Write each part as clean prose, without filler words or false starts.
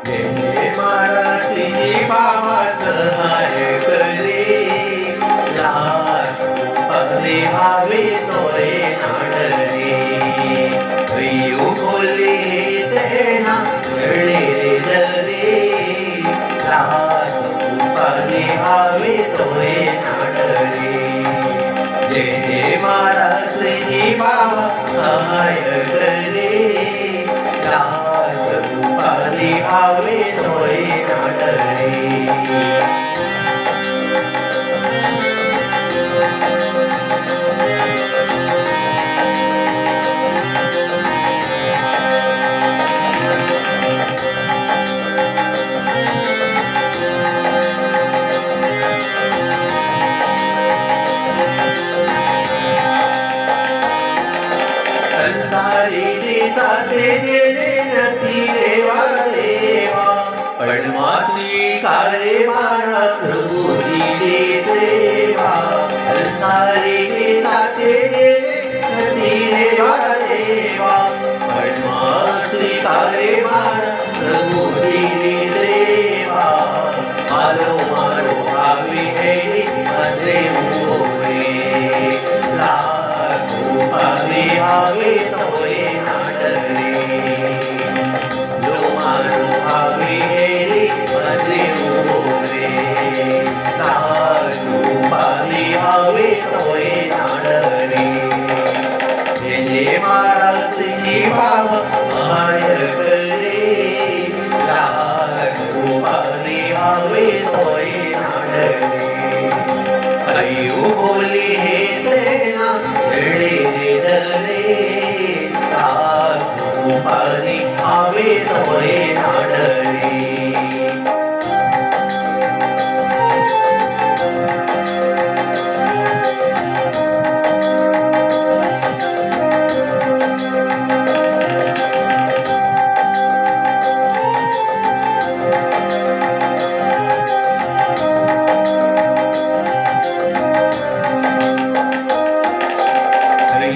येणे मारासी बाबा सहाय करे लाज पदे भावे तोय नाडरे अय्यो बोले तेना मिळे दरे लाज पदे भावे तोय नाडरे येणे मारासी बाबा सहाय करे लाज पदे भावे तोय नाडरे साथे गेले नती देवा देवा पडमासुरी कारे मारा प्रभु की सेवा सारे साथे गेले नती देवा देवा पडमासुरी कारे मारा प्रभु की सेवा मारो मारो भावी है मजे मोरे लागो भावी आवे तोय नाडरे लो मारो भावी हेरी मजे मोरे लागो भावी आवे तोय नाडरे येणे मारासी बाबा सहाय करे लागो भावी आवे तोय नाडरे अय्यो बोले हे तेना मिळे दरे लागो भावी आवे तोय नाडरे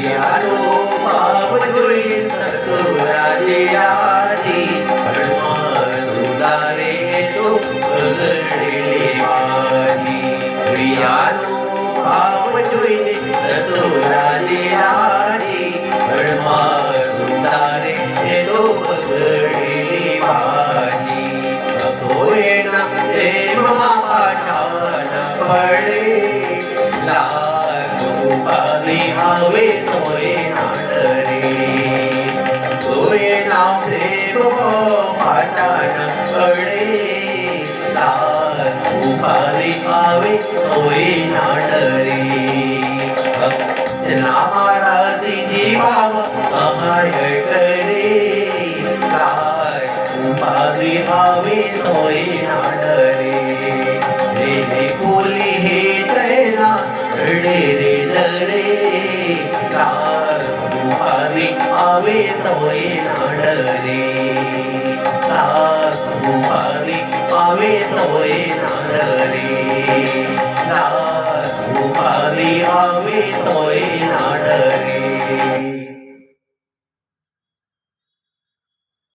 यारो बाप जोई तत्वराजे आदी परमा सुधारे तो पगडले वादी यारो बाप जोई तत्वराजे आदी परमा सुधारे तो पगडले वादी तोय ना प्रेम पाठान पडे लागो भावी आवे तोय नाडरे तोय नाव प्रेम पाठान पडे लागो भावी आवे तोय नाडरे नामारासी बाबा सहाय करे लागो भावी आवे तोय नाडरे रे बोली हे तैना रे दरे लागो भावी आवे तोय नाडरे लागो भावी आवे तोय नाडरे लागो भावी आवे तोय नाडरे